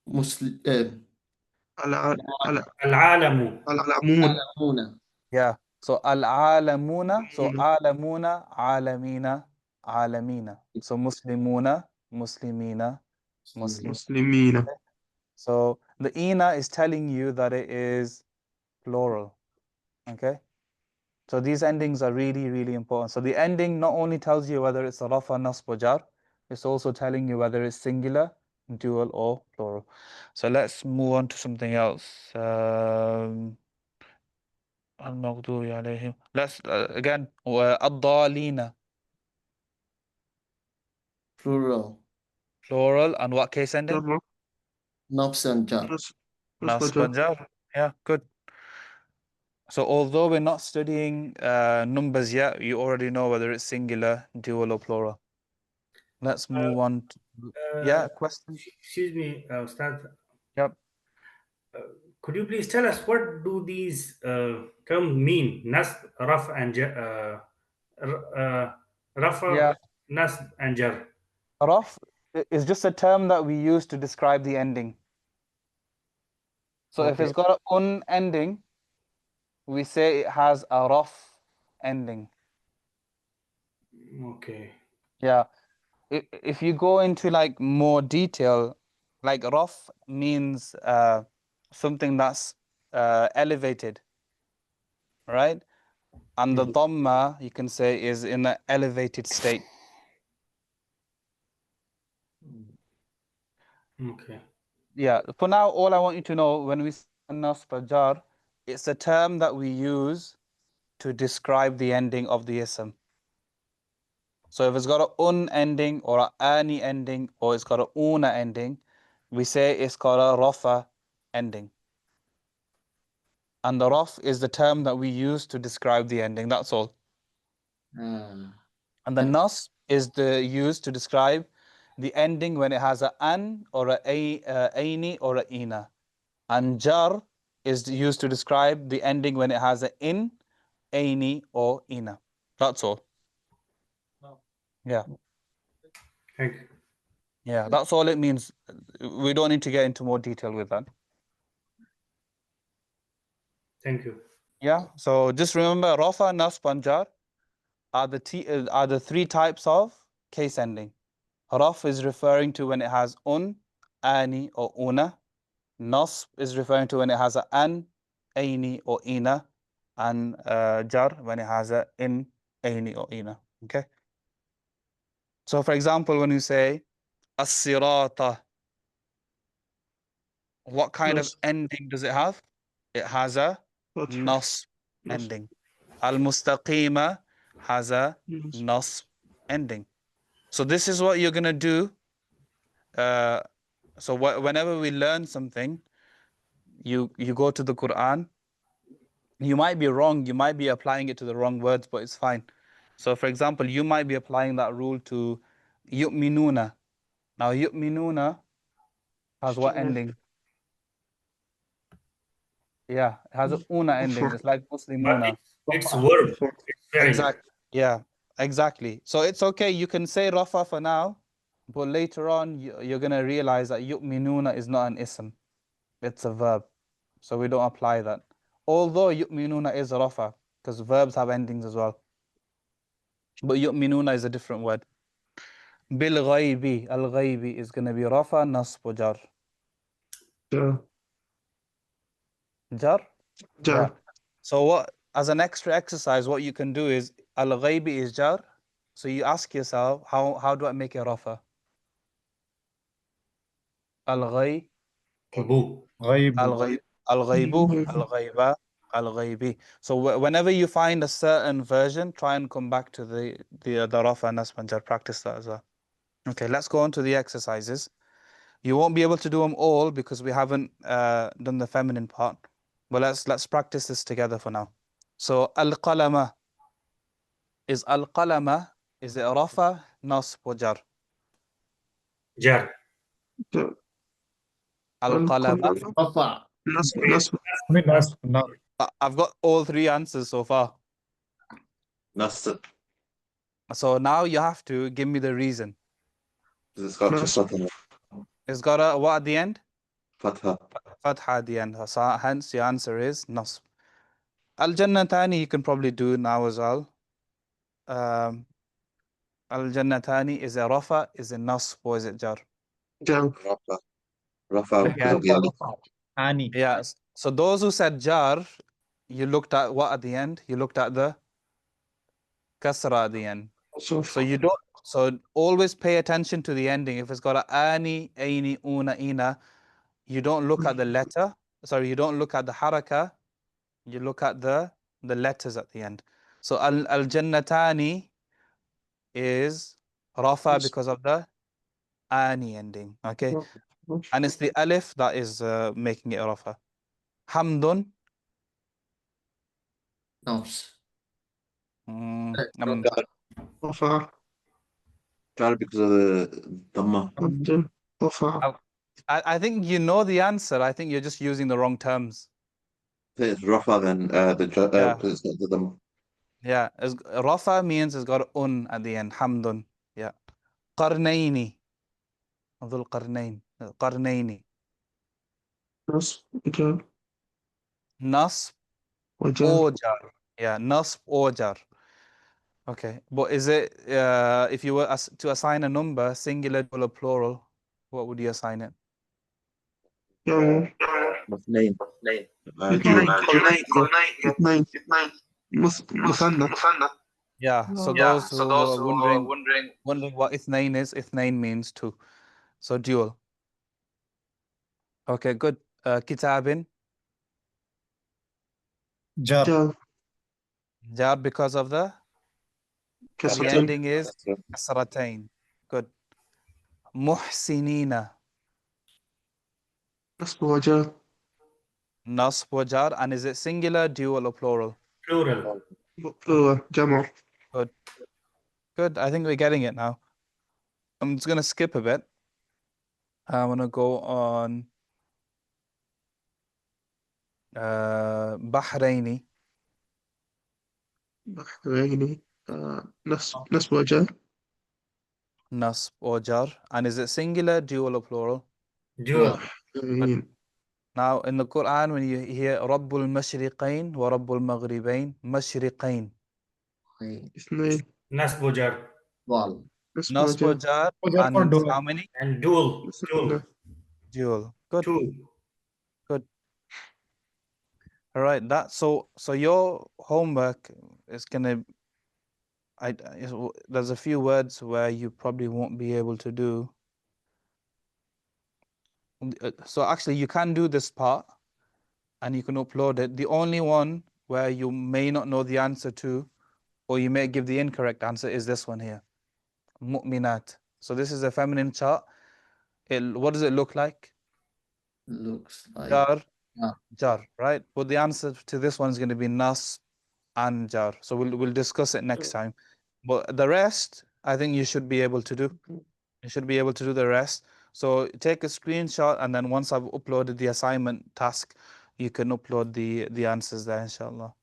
Muslim. Al-alamu. Al-Alamun. Yeah. So Al-Alamuna. So Alamuna, Alamina, Alamina. So Muslimuna, Muslimina, Muslim. Muslimina. So the Ina is telling you that it is plural. Okay. So these endings are really, really important. So the ending not only tells you whether it's a Rafa, Nasb, or Jar, it's also telling you whether it's singular, dual, or plural. So let's move on to something else. المغضوب عليهم. Let's again. الضالين. Plural. Plural, and what case ending? Double. Nobs and jar. Nasb and jar. Yeah, good. So although we're not studying numbers yet, you already know whether it's singular, dual, or plural. Let's move on to yeah, question. Excuse me, Ustadh. Yep. Could you please tell us what do these terms mean? Nasb, raf, and rafa, Yeah. nasb, and jar. Raf is just a term that we use to describe the ending. So if Okay. it's got an un ending, we say it has a raf ending. Okay. Yeah. If you go into like more detail, like raf means something that's elevated, right? And the dhamma, you can say, is in an elevated state. Okay. Yeah, for now, all I want you to know, when we say nasb jar, it's a term that we use to describe the ending of the ism. So if it's got an un ending or an ani ending or it's got an una ending, we say it's got a rafa ending. And the raf is the term that we use to describe the ending, that's all. And the nas is the used to describe the ending when it has a an or a aini or a ina. And jar is used to describe the ending when it has a in, aini or ina. That's all. Yeah. Thank you. Yeah, that's all it means. We don't need to get into more detail with that. Thank you. Yeah, so just remember rafa, nasb, and jar are the three types of case ending. Raf is referring to when it has un, ani, or una. Nasb is referring to when it has a an, aini, or ina. And jar when it has a in, aini, or ina. Okay. So for example, when you say as-sirata, what kind of ending does it have? It has a nasb ending. Al-mustaqima has a nasb ending. So this is what you're going to do. So whenever we learn something, you go to the Quran. You might be wrong. You might be applying it to the wrong words, but it's fine. So for example, you might be applying that rule to yu'minuna. Now yu'minuna has what ending? Yeah, it has a una ending, just like But muslimuna. it's verb. It's fi'l. Exactly. Yeah, exactly. So it's okay. You can say rafa for now, but later on you're gonna realize that yu'minuna is not an ism. It's a verb. So we don't apply that. Although yu'minuna is rafa, because verbs have endings as well. But yu'minuna is a different word. Bil ghaybi, al ghaybi is gonna be rafa, nasb, jar. Jar? Yeah. So what, as an extra exercise, what you can do is al-ghaybi is jar. So you ask yourself, how do I make a rafa? Al-ghay, Abu. غيب al-ghaybu, al-ghayba, al-ghaybi. So whenever you find a certain version, try and come back to the rafa and nasb and jar. Practice that as well. Okay, let's go on to the exercises. You won't be able to do them all because we haven't done the feminine part. But let's practice this together for now. So al-qalama. Is al-qalama, is it rafa, nasb, or jar? Jar. Al-qalama. Papa. I mean نصب I've got all three answers so far. Nasr. So now you have to give me the reason. It's got Fatha. It's got a what at the end? Fatha. Fatha at the end. So hence your answer is nasb. Al-jannatani you can probably do now as well. Al-jannatani, is it rafa, is it nasb, or is it jar? Rafa. Rafa because Yeah. of the alif. Ani. Yes. So those who said jar, you looked at what at the end? You looked at the kasra at the end. So you don't. So always pay attention to the ending. If it's got a ani, aini, una, ina, you don't look at the letter. Sorry, you don't look at the haraka. You look at the letters at the end. So al jannatani is rafa because of the ani ending. Okay. And it's the alif that is making it rafa. Hamdun. Nafs. رفع because of the dhamma. حمد رفع I think you know the answer. I think you're just using the wrong terms. I think it's Rafa then Yeah. because it's got the dhamma. Yeah, rafa means it's got un at the end. Hamdun. Yeah. Qarnaini. Dhul Qarnain. Qarnaini. نصب وجر Nasb وجر or jar. Yeah, nasb or jar. Okay, but is it if you were to assign a number, singular or plural, what would you assign it? جمع اثنين اثنين dual. اثنين مثنى Yeah, so those who are wondering what ithnain is, ithnain means two. So dual. Okay, good. Kitabin, Jar. جر jar because of the كسرة ending is kasratain. Good. Muhsinina, نصب وجر nasb wa jar, and is it singular, dual, or plural? Plural. plural جمع Good. Good. I think we're getting it now. I'm just gonna skip a bit. I'm gonna go on Bahraini, بحريني نصب وجر nasb or jar, and is it singular, dual, or plural? Dual. بحرين Now in the Quran, when you hear Rabbul Mashriqain wa Rabbul Maghribain, Mashriqain, اثنين Nasb wa jar. Wal. نصب nasb or وجر jar, Jar for and dual. how many? And dual. مثنى Dual. Good. Two. Good. All right. So your homework is gonna. There's a few words where you probably won't be able to do. So actually, you can do this part, and you can upload it. The only one where you may not know the answer to, or you may give the incorrect answer, is this one here. Mu'minat. So this is a feminine chart. What does it look like? Looks like. Jar, Ah. jar, right? But the answer to this one is going to be nas and jar. So we'll discuss it next time. But the rest, I think you should be able to do. You should be able to do the rest. So take a screenshot, and then once I've uploaded the assignment task, you can upload the answers there, inshallah.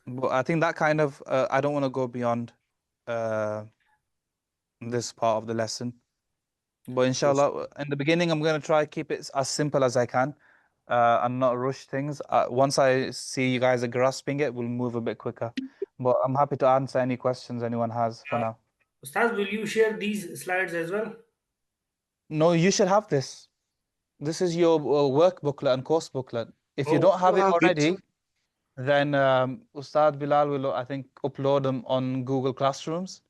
But I think that kind of I don't want to go beyond this part of the lesson. But inshallah, in the beginning, I'm going to try to keep it as simple as I can and not rush things. Once I see you guys are grasping it, we'll move a bit quicker. But I'm happy to answer any questions anyone has for now. Ustadh, will you share these slides as well? No, you should have this. This is your work booklet and course booklet. If you don't have it already, then Ustadh Bilal will, I think, upload them on Google Classrooms.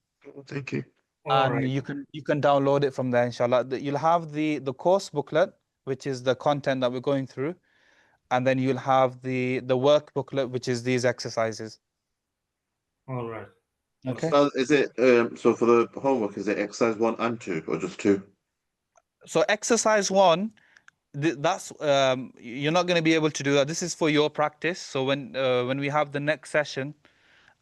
thank you All And right. you can download it from there, inshallah. You'll have the course booklet, which is the content that we're going through, and then you'll have the work booklet, which is these exercises. All right. Okay. So is it so for the homework? Is it exercise 1 and 2 or just 2? So exercise 1, that's you're not going to be able to do that. This is for your practice. So when we have the next session,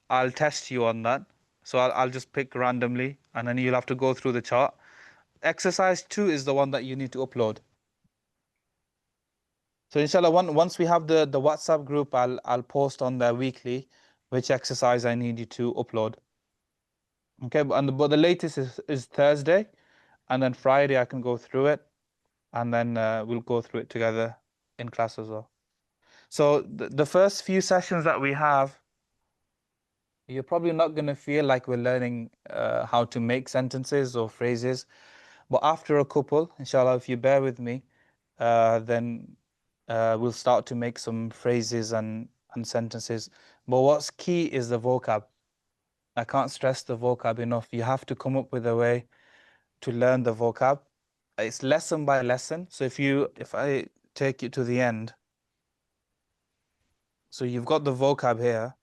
I'll test you on that. So I'll just pick randomly, and then you'll have to go through the chart. Exercise 2 is the one that you need to upload. So inshallah, once we have the WhatsApp group, I'll post on there weekly which exercise I need you to upload. Okay, but the latest is Thursday, and then Friday I can go through it, and then we'll go through it together in class as well. So the first few sessions that we have, you're probably not going to feel like we're learning how to make sentences or phrases, but after a couple, inshallah, if you bear with me, then we'll start to make some phrases and sentences. But what's key is the vocab. I can't stress the vocab enough. You have to come up with a way to learn the vocab. It's lesson by lesson. So if I take you to the end, so you've got the vocab here.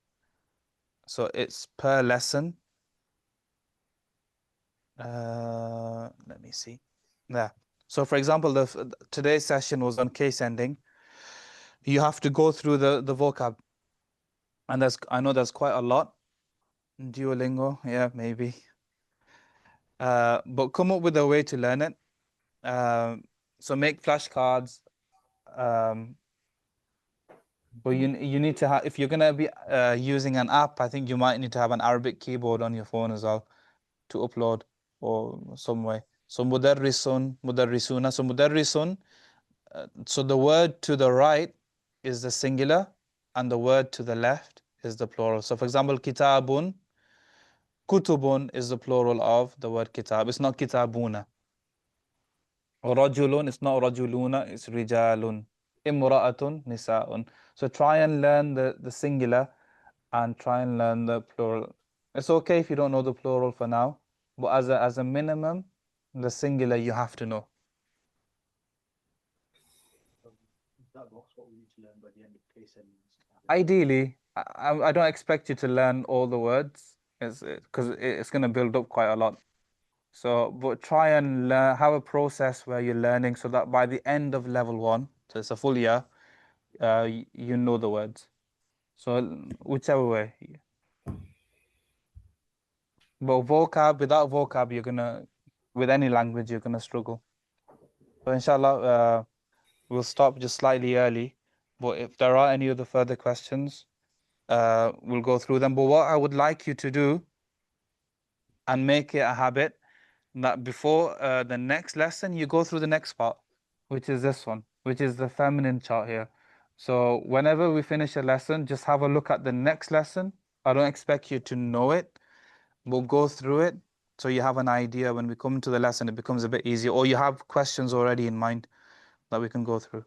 So it's per lesson. Let me see. Yeah. So for example, today's session was on case ending. You have to go through the vocab. And I know there's quite a lot. Duolingo, yeah, maybe. But come up with a way to learn it. So make flashcards. But you need to have, if you're gonna be using an app, I think you might need to have an Arabic keyboard on your phone as well to upload or some way. So mudarrisun, mudarrisuna. So mudarrisun. So the word to the right is the singular, and the word to the left is the plural. So for example, kitabun, kutubun is the plural of the word kitab. It's not kitabuna. Rajulun, it's not rajuluna, it's rijalun. Imra'atun, nisa'un. So try and learn the singular and try and learn the plural. It's okay if you don't know the plural for now, but as a minimum, the singular you have to know. That's what we need to learn by the end of case endings. Ideally, I don't expect you to learn all the words, because it's going to build up quite a lot. So, but try and have a process where you're learning so that by the end of level 1, so it's a full year, you know the words. So whichever way. But without vocab, with any language, you're gonna struggle. So inshallah, we'll stop just slightly early. But if there are any other further questions, we'll go through them. But what I would like you to do and make it a habit that before the next lesson, you go through the next part, which is this one, which is the feminine chart here. So whenever we finish a lesson, just have a look at the next lesson. I don't expect you to know it. We'll go through it so you have an idea. When we come to the lesson, it becomes a bit easier, or you have questions already in mind that we can go through.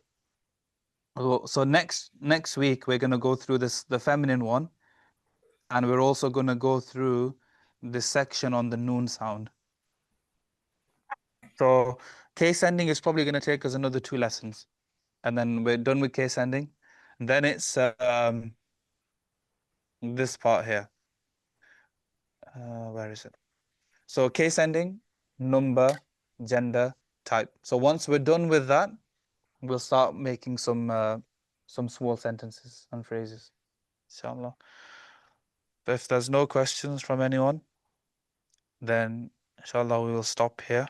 So next week, we're going to go through the feminine one, and we're also going to go through this section on the noon sound. So case ending is probably going to take us another 2 lessons, and then we're done with case ending. Then it's this part here. Where is it? So case ending, number, gender, type. So once we're done with that, we'll start making some small sentences and phrases, inshallah. If there's no questions from anyone, then inshallah we will stop here.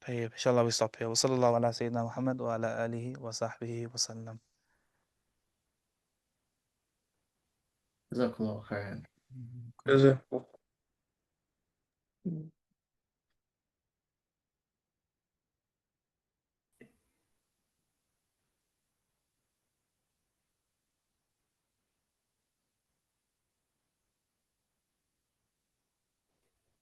طيب inshallah we stop here. وصلى الله على سيدنا محمد وعلى آله وصحبه وسلم. جزاكم الله خيرا. جزاك الله.